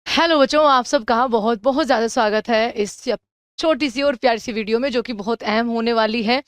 Hello बच्चों, आप सबका बहुत बहुत ज़्यादा स्वागत है इस छोटी सी और प्यारी सी वीडियो में, जो कि बहुत अहम होने वाली है।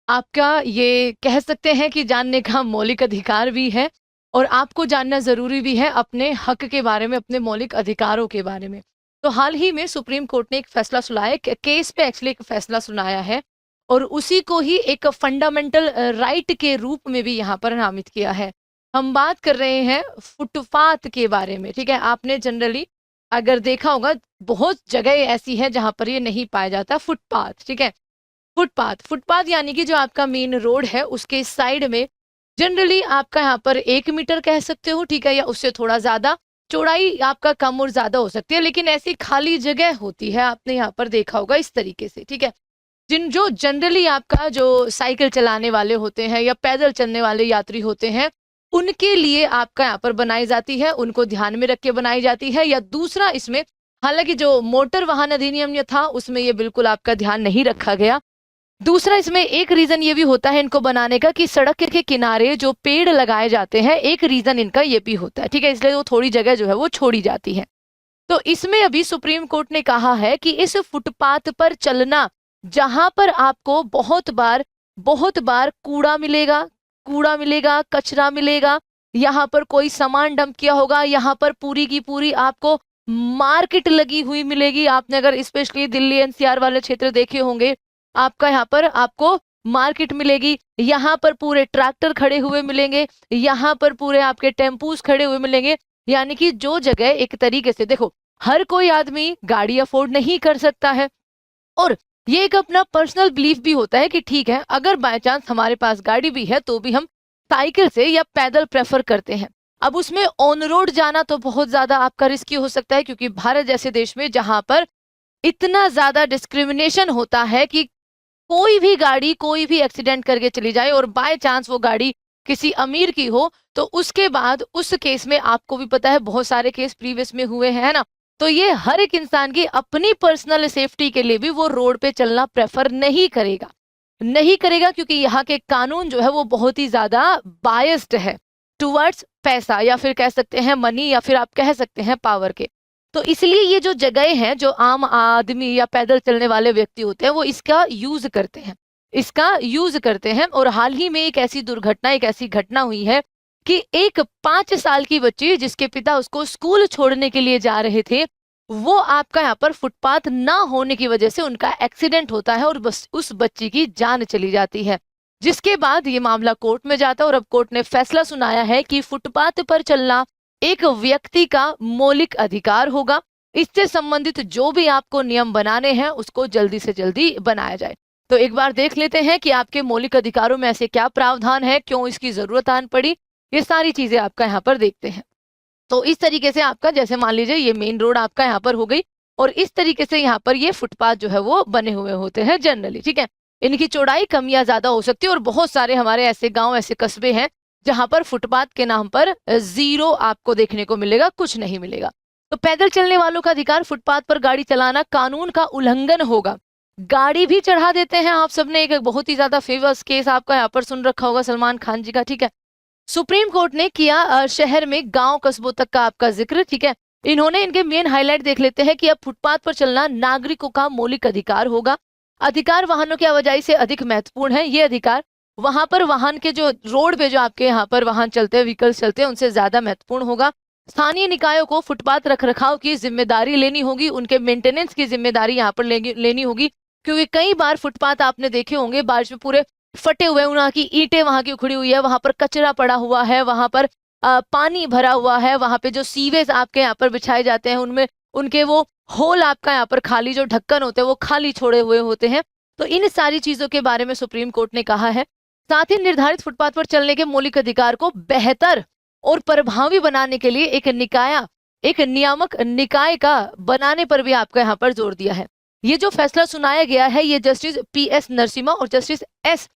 आपका ये कह सकते हैं कि जानने का मौलिक अधिकार भी है, और आपको जानना ज़रूरी भी है अपने हक के बारे में, अपने मौलिक अधिकारों के बारे में। तो हाल ही में सुप्रीम कोर्ट ने एक फैसला सुनाया, केस पे एक्चुअली एक फैसला सुनाया है, और उसी को ही एक फंडामेंटल राइट के रूप में भी यहाँ पर नामित किया है। हम बात कर रहे हैं फुटपाथ के बारे में। ठीक है, आपने जनरली अगर देखा होगा, बहुत जगह ऐसी है जहां पर ये नहीं पाया जाता फुटपाथ। ठीक है, फुटपाथ फुटपाथ यानी कि जो आपका मेन रोड है उसके साइड में जनरली आपका यहाँ पर 1 मीटर कह सकते हो, ठीक है, या उससे थोड़ा ज्यादा चौड़ाई आपका कम और ज्यादा हो सकती है, लेकिन ऐसी खाली जगह होती है, आपने यहाँ पर देखा होगा इस तरीके से। ठीक है, जिन जो जनरली आपका जो साइकिल चलाने वाले होते हैं या पैदल चलने वाले यात्री होते हैं, उनके लिए आपका यहाँ पर बनाई जाती है, उनको ध्यान में रख के बनाई जाती है। या दूसरा इसमें, हालांकि जो मोटर वाहन अधिनियम ये था उसमें ये बिल्कुल आपका ध्यान नहीं रखा गया। दूसरा इसमें एक रीजन ये भी होता है इनको बनाने का कि सड़क के किनारे जो पेड़ लगाए जाते हैं, एक रीजन इनका ये भी होता है। ठीक है, इसलिए वो थोड़ी जगह जो है वो छोड़ी जाती है। तो इसमें अभी सुप्रीम कोर्ट ने कहा है कि इस फुटपाथ पर चलना, जहां पर आपको बहुत बार कूड़ा मिलेगा, कचरा मिलेगा, यहाँ पर कोई सामान डंप किया होगा, यहाँ पर पूरी की पूरी आपको मार्केट लगी हुई मिलेगी। आपने अगर स्पेशली दिल्ली एनसीआर वाले क्षेत्र देखे होंगे, आपका यहाँ पर आपको मार्केट मिलेगी, यहाँ पर पूरे ट्रैक्टर खड़े हुए मिलेंगे, यहाँ पर पूरे आपके टेम्पूस खड़े हुए मिलेंगे। यानी कि जो जगह, एक तरीके से देखो, हर कोई आदमी गाड़ी अफोर्ड नहीं कर सकता है, और ये एक अपना पर्सनल बिलीफ भी होता है कि ठीक है, अगर बाय चांस हमारे पास गाड़ी भी है तो भी हम साइकिल से या पैदल प्रेफर करते हैं। अब उसमें ऑन रोड जाना तो बहुत ज्यादा आपका रिस्की हो सकता है, क्योंकि भारत जैसे देश में जहां पर इतना ज्यादा डिस्क्रिमिनेशन होता है कि कोई भी गाड़ी कोई भी एक्सीडेंट करके चली जाए, और बाय चांस वो गाड़ी किसी अमीर की हो, तो उसके बाद उस केस में आपको भी पता है बहुत सारे केस प्रीवियस में हुए हैं, है ना। तो ये हर एक इंसान की अपनी पर्सनल सेफ्टी के लिए भी वो रोड पे चलना प्रेफर नहीं करेगा, क्योंकि यहाँ के कानून जो है वो बहुत ही ज्यादा बायस्ड है टुवर्ड्स पैसा, या फिर कह सकते हैं मनी, या फिर आप कह सकते हैं पावर के। तो इसलिए ये जो जगह हैं, जो आम आदमी या पैदल चलने वाले व्यक्ति होते हैं, वो इसका यूज करते हैं। और हाल ही में एक ऐसी दुर्घटना, एक ऐसी घटना हुई है कि एक 5 साल की बच्ची, जिसके पिता उसको स्कूल छोड़ने के लिए जा रहे थे, वो आपका यहाँ पर फुटपाथ ना होने की वजह से उनका एक्सीडेंट होता है, और बस उस बच्ची की जान चली जाती है। जिसके बाद ये मामला कोर्ट में जाता है, और अब कोर्ट ने फैसला सुनाया है कि फुटपाथ पर चलना एक व्यक्ति का मौलिक अधिकार होगा। इससे संबंधित जो भी आपको नियम बनाने हैं उसको जल्दी से जल्दी बनाया जाए। तो एक बार देख लेते हैं कि आपके मौलिक अधिकारों में ऐसे क्या प्रावधान है, क्यों इसकी जरूरत आन पड़ी, ये सारी चीजें आपका यहाँ पर देखते हैं। तो इस तरीके से आपका, जैसे मान लीजिए ये मेन रोड आपका यहाँ पर हो गई, और इस तरीके से यहाँ पर ये फुटपाथ जो है वो बने हुए होते हैं जनरली। ठीक है, इनकी चौड़ाई कम या ज्यादा हो सकती है, और बहुत सारे हमारे ऐसे गांव, ऐसे कस्बे हैं जहां पर फुटपाथ के नाम पर जीरो आपको देखने को मिलेगा, कुछ नहीं मिलेगा। तो पैदल चलने वालों का अधिकार फुटपाथ पर गाड़ी चलाना कानून का उल्लंघन होगा। गाड़ी भी चढ़ा देते हैं। आप सबने एक बहुत ही ज्यादा फेमस केस आपका यहाँ पर सुन रखा होगा, सलमान खान जी का। ठीक है, सुप्रीम कोर्ट ने किया शहर में गांव कस्बों तक का आपका जिक्र। ठीक है, इन्होंने इनके मेन हाईलाइट देख लेते हैं कि अब फुटपाथ पर चलना नागरिकों का मौलिक अधिकार होगा। अधिकार वाहनों की आवाजाही से अधिक महत्वपूर्ण है। ये अधिकार वहां पर वाहन के जो रोड पे जो आपके यहाँ पर वाहन चलते हैं, व्हीकल्स चलते हैं, उनसे ज्यादा महत्वपूर्ण होगा। स्थानीय निकायों को फुटपाथ रख रखाव की जिम्मेदारी लेनी होगी, उनके मेंटेनेंस की जिम्मेदारी यहाँ पर लेनी होगी, क्योंकि कई बार फुटपाथ आपने देखे होंगे बारिश में पूरे फटे हुए, वहां की ईंटें वहां की उखड़ी हुई है, वहां पर कचरा पड़ा हुआ है, वहां पर पानी भरा हुआ है, वहां पे जो सीवेज आपके यहाँ पर बिछाए जाते हैं उनमें उनके वो होल आपका यहाँ पर खाली, जो ढक्कन होते हैं वो खाली छोड़े हुए होते हैं। तो इन सारी चीजों के बारे में सुप्रीम कोर्ट ने कहा है। साथ ही निर्धारित फुटपाथ पर चलने के मौलिक अधिकार को बेहतर और प्रभावी बनाने के लिए एक नियामक निकाय का बनाने पर भी आपका यहाँ पर जोर दिया है। ये जो फैसला सुनाया गया है, ये जस्टिस PS नरसिम्हा और जस्टिस S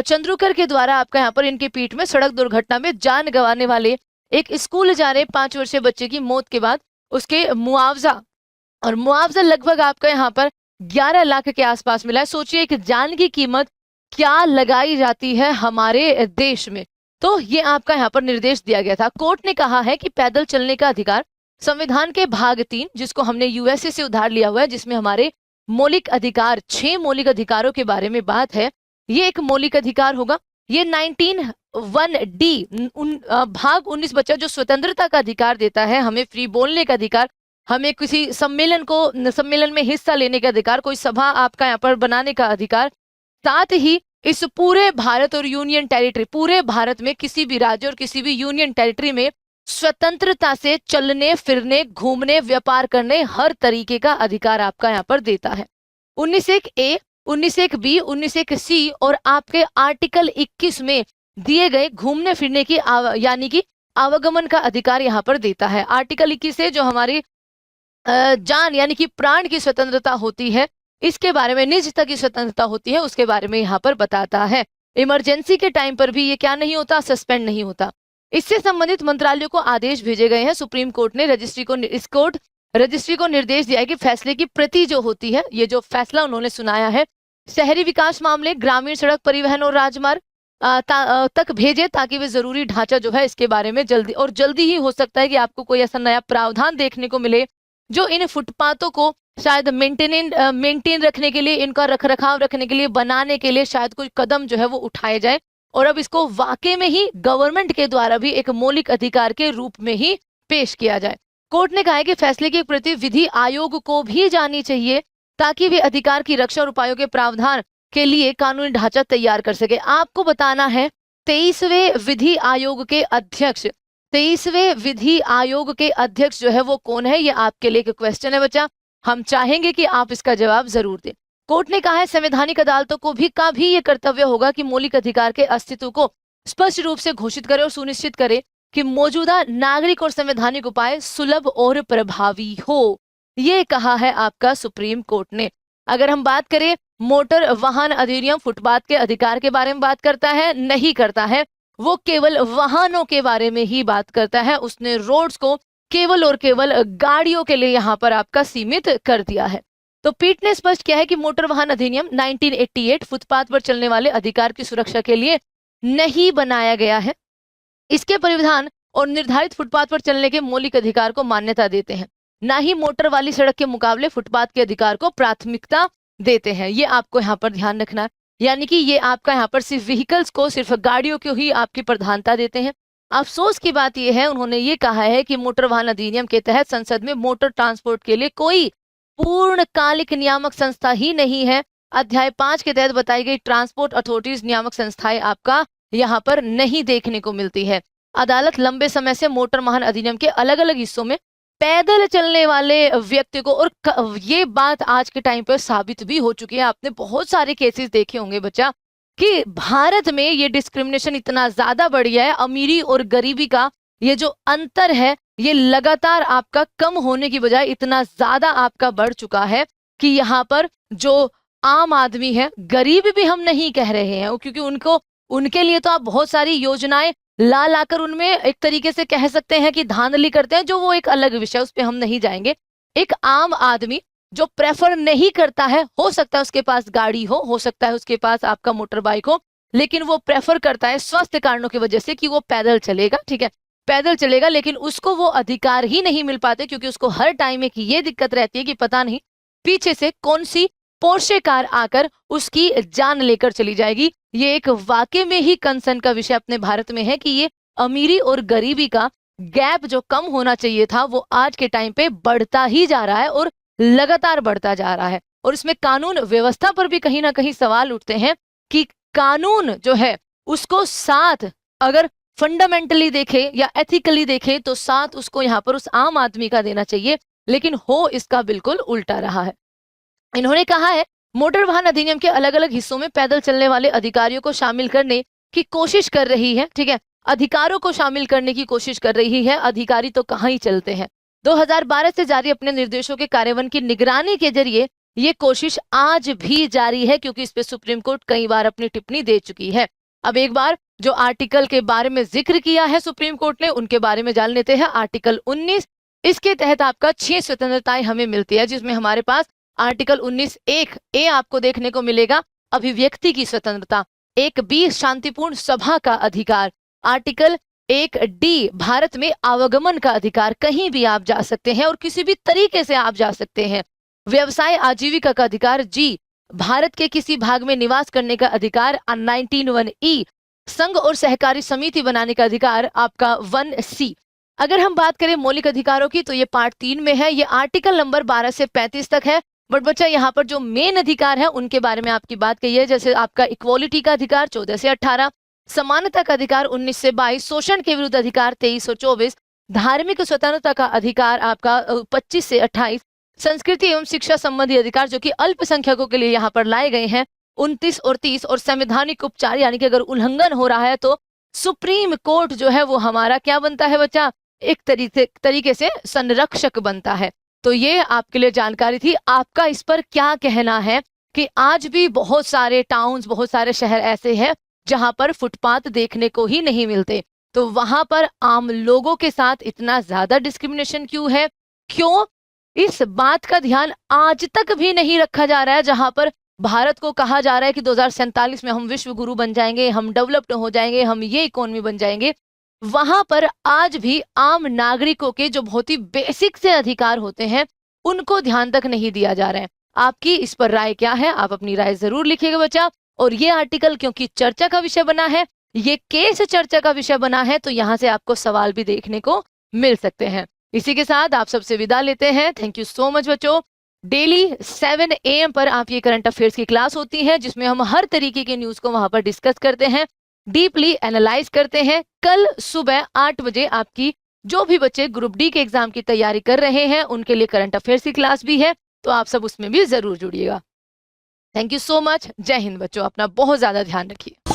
चंद्रूकर के द्वारा आपका यहाँ पर इनकी पीठ में सड़क दुर्घटना में जान गंवाने वाले एक स्कूल जा रहे 5 वर्षीय बच्चे की मौत के बाद उसके मुआवजा लगभग आपका यहाँ पर 11 लाख के आसपास मिला है। सोचिए एक जान की कीमत क्या लगाई जाती है हमारे देश में। तो ये आपका यहाँ पर निर्देश दिया गया था। कोर्ट ने कहा है कि पैदल चलने का अधिकार संविधान के भाग 3, जिसको हमने यूएसए से उधार लिया हुआ है, जिसमें हमारे मौलिक अधिकार, 6 मौलिक अधिकारों के बारे में बात है, ये एक मौलिक अधिकार होगा। ये 19(1)D भाग 19 बच्चा जो स्वतंत्रता का अधिकार देता है, हमें फ्री बोलने का अधिकार, हमें किसी सम्मेलन में हिस्सा लेने का अधिकार, कोई सभा आपका यहाँ पर बनाने का अधिकार, साथ ही इस पूरे भारत और यूनियन टेरिटरी, पूरे भारत में किसी भी राज्य और किसी भी यूनियन टेरिटरी में स्वतंत्रता से चलने फिरने, घूमने, व्यापार करने, हर तरीके का अधिकार आपका यहाँ पर देता है। 19(1)A, 19(1)B, 19(1)C और आपके आर्टिकल 21 में दिए गए घूमने फिरने की यानी कि आवागमन का अधिकार यहाँ पर देता है। आर्टिकल 21 से जो हमारी जान यानी कि प्राण की स्वतंत्रता होती है, इसके बारे में, निजता की स्वतंत्रता होती है, उसके बारे में यहाँ पर बताता है। इमरजेंसी के टाइम पर भी ये क्या नहीं होता, सस्पेंड नहीं होता। इससे संबंधित मंत्रालयों को आदेश भेजे गए हैं। सुप्रीम कोर्ट ने रजिस्ट्री को निर्देश दिया है कि फैसले की प्रति जो होती है, ये जो फैसला उन्होंने सुनाया है, शहरी विकास मामले, ग्रामीण सड़क परिवहन और राजमार्ग तक भेजे, ताकि वे जरूरी ढांचा जो है इसके बारे में जल्दी ही हो सकता है कि आपको कोई ऐसा नया प्रावधान देखने को मिले जो इन फुटपाथों को शायद मेंटेन रखने के लिए, इनका रखरखाव रखने के लिए, बनाने के लिए शायद कोई कदम जो है वो उठाए जाए, और अब इसको वाकई में ही गवर्नमेंट के द्वारा भी एक मौलिक अधिकार के रूप में ही पेश किया जाए। कोर्ट ने कहा है कि फैसले की प्रति विधि आयोग को भी जानी चाहिए, ताकि वे अधिकार की रक्षा और उपायों के प्रावधान के लिए कानूनी ढांचा तैयार कर सके। आपको बताना है 23वें विधि आयोग के अध्यक्ष जो है वो कौन है, ये आपके लिए एक क्वेश्चन है बच्चा। हम चाहेंगे कि आप इसका जवाब जरूर दें। कोर्ट ने कहा है संवैधानिक अदालतों को भी ये कर्तव्य होगा कि मौलिक अधिकार के अस्तित्व को स्पष्ट रूप से घोषित करे और सुनिश्चित करे कि मौजूदा नागरिक और संवैधानिक उपाय सुलभ और प्रभावी हो। ये कहा है आपका सुप्रीम कोर्ट ने। अगर हम बात करें मोटर वाहन अधिनियम फुटपाथ के अधिकार के बारे में बात करता है? नहीं करता है। वो केवल वाहनों के बारे में ही बात करता है। उसने रोड्स को केवल और केवल गाड़ियों के लिए यहाँ पर आपका सीमित कर दिया है। तो पीठ ने स्पष्ट किया है कि मोटर वाहन अधिनियम 1988 फुटपाथ पर चलने वाले अधिकार की सुरक्षा के लिए नहीं बनाया गया है। इसके परिविधान और निर्धारित फुटपाथ पर चलने के मौलिक अधिकार को मान्यता देते हैं, ना ही मोटर वाली सड़क के मुकाबले फुटपाथ के अधिकार को प्राथमिकता देते हैं। ये आपको यहाँ पर ध्यान रखना है, यानी कि ये आपका यहाँ पर सिर्फ व्हीकल्स को, सिर्फ गाड़ियों को ही आपकी प्रधानता देते हैं। अफसोस की बात यह है, उन्होंने ये कहा है कि मोटर वाहन अधिनियम के तहत संसद में मोटर ट्रांसपोर्ट के लिए कोई पूर्णकालिक नियामक संस्था ही नहीं है। अध्याय 5 के तहत बताई गई ट्रांसपोर्ट अथॉरिटीज नियामक संस्थाएं आपका यहाँ पर नहीं देखने को मिलती है। अदालत लंबे समय से मोटर वाहन अधिनियम के अलग अलग हिस्सों में पैदल चलने वाले व्यक्ति को, और ये बात आज के टाइम पर साबित भी हो चुकी है, आपने बहुत सारे केसेस देखे होंगे बच्चा, कि भारत में ये डिस्क्रिमिनेशन इतना ज्यादा बढ़ गया है। अमीरी और गरीबी का ये जो अंतर है, ये लगातार आपका कम होने की बजाय इतना ज्यादा आपका बढ़ चुका है कि यहाँ पर जो आम आदमी है, गरीब भी हम नहीं कह रहे हैं, क्योंकि उनके लिए तो आप बहुत सारी योजनाएं लाकर उनमें एक तरीके से कह सकते हैं कि धांधली करते हैं, जो वो एक अलग विषय, उस पर हम नहीं जाएंगे। एक आम आदमी जो प्रेफर नहीं करता है, हो सकता है उसके पास गाड़ी हो सकता है उसके पास आपका मोटर बाइक हो, लेकिन वो प्रेफर करता है स्वास्थ्य कारणों की वजह से कि वो पैदल चलेगा, ठीक है, पैदल चलेगा, लेकिन उसको वो अधिकार ही नहीं मिल पाते, क्योंकि उसको हर टाइम एक ये दिक्कत रहती है कि पता नहीं पीछे से कौन सी पोर्शे कार आकर उसकी जान लेकर चली जाएगी। ये एक वाकई में ही कंसर्न का विषय अपने भारत में है कि ये अमीरी और गरीबी का गैप जो कम होना चाहिए था, वो आज के टाइम पे बढ़ता ही जा रहा है और लगातार बढ़ता जा रहा है। और इसमें कानून व्यवस्था पर भी कहीं ना कहीं सवाल उठते हैं कि कानून जो है उसको साथ अगर फंडामेंटली देखे या एथिकली देखे तो साथ उसको यहाँ पर उस आम आदमी का देना चाहिए, लेकिन हो इसका बिल्कुल उल्टा रहा है। इन्होंने कहा है मोटर वाहन अधिनियम के अलग अलग हिस्सों में पैदल चलने वाले अधिकारियों को शामिल करने की कोशिश कर रही है, ठीक है, अधिकारों को शामिल करने की कोशिश कर रही है, अधिकारी तो कहाँ ही चलते हैं। 2012 से जारी अपने निर्देशों के कार्यान्वयन की निगरानी के जरिए ये कोशिश आज भी जारी है, क्योंकि इस पे सुप्रीम कोर्ट कई बार अपनी टिप्पणी दे चुकी है। अब एक बार जो आर्टिकल के बारे में जिक्र किया है सुप्रीम कोर्ट ने, उनके बारे में जान लेते हैं। आर्टिकल 19, इसके तहत आपका 6 स्वतंत्रताएं हमें मिलती है, जिसमें हमारे पास आर्टिकल 19(1)A आपको देखने को मिलेगा, अभिव्यक्ति की स्वतंत्रता। 1(B) शांतिपूर्ण सभा का अधिकार। आर्टिकल एक डी, भारत में आवागमन का अधिकार, कहीं भी आप जा सकते हैं और किसी भी तरीके से आप जा सकते हैं। व्यवसाय आजीविका का अधिकार, जी, भारत के किसी भाग में निवास करने का अधिकार 19(1) ई, संघ और सहकारी समिति बनाने का अधिकार आपका 1C। अगर हम बात करें मौलिक अधिकारों की तो ये पार्ट 3 में है, ये आर्टिकल नंबर 12 से 35 तक है। बट बच्चा यहाँ पर जो मेन अधिकार है उनके बारे में आपकी बात कही है, जैसे आपका इक्वालिटी का अधिकार 14 से 18, समानता का अधिकार 19 से 22, शोषण के विरुद्ध अधिकार 23 और 24, धार्मिक स्वतंत्रता का अधिकार आपका 25 से 28, संस्कृति एवं शिक्षा संबंधी अधिकार जो कि अल्पसंख्यकों के लिए यहाँ पर लाए गए हैं 29 और 30, और संवैधानिक उपचार यानी कि अगर उल्लंघन हो रहा है तो सुप्रीम कोर्ट जो है वो हमारा क्या बनता है बच्चा, एक तरीके से संरक्षक बनता है। तो ये आपके लिए जानकारी थी। आपका इस पर क्या कहना है कि आज भी बहुत सारे टाउन्स, बहुत सारे शहर ऐसे हैं जहां पर फुटपाथ देखने को ही नहीं मिलते, तो वहां पर आम लोगों के साथ इतना ज्यादा डिस्क्रिमिनेशन क्यों है? क्यों इस बात का ध्यान आज तक भी नहीं रखा जा रहा है, जहां पर भारत को कहा जा रहा है कि 2047 में हम विश्व गुरु बन जाएंगे, हम डेवलप्ड हो जाएंगे, हम ये इकोनॉमी बन जाएंगे, वहां पर आज भी आम नागरिकों के जो बहुत ही बेसिक से अधिकार होते हैं उनको ध्यान तक नहीं दिया जा रहा है। आपकी इस पर राय क्या है? आप अपनी राय जरूर लिखिएगा बच्चा। और ये आर्टिकल क्योंकि चर्चा का विषय बना है, ये केस चर्चा का विषय बना है, तो यहाँ से आपको सवाल भी देखने को मिल सकते हैं। इसी के साथ आप सबसे विदा लेते हैं। थैंक यू सो मच बच्चों। डेली 7 AM पर आप ये करंट अफेयर्स की क्लास होती है जिसमें हम हर तरीके के न्यूज को वहां पर डिस्कस करते हैं, डीपली एनालाइज करते हैं। कल सुबह 8 बजे आपकी जो भी बच्चे ग्रुप डी के एग्जाम की तैयारी कर रहे हैं उनके लिए करंट अफेयर्स की क्लास भी है, तो आप सब उसमें भी जरूर जुड़िएगा। Thank you so much. Jai Hind बच्चों, अपना बहुत ज्यादा ध्यान रखिए।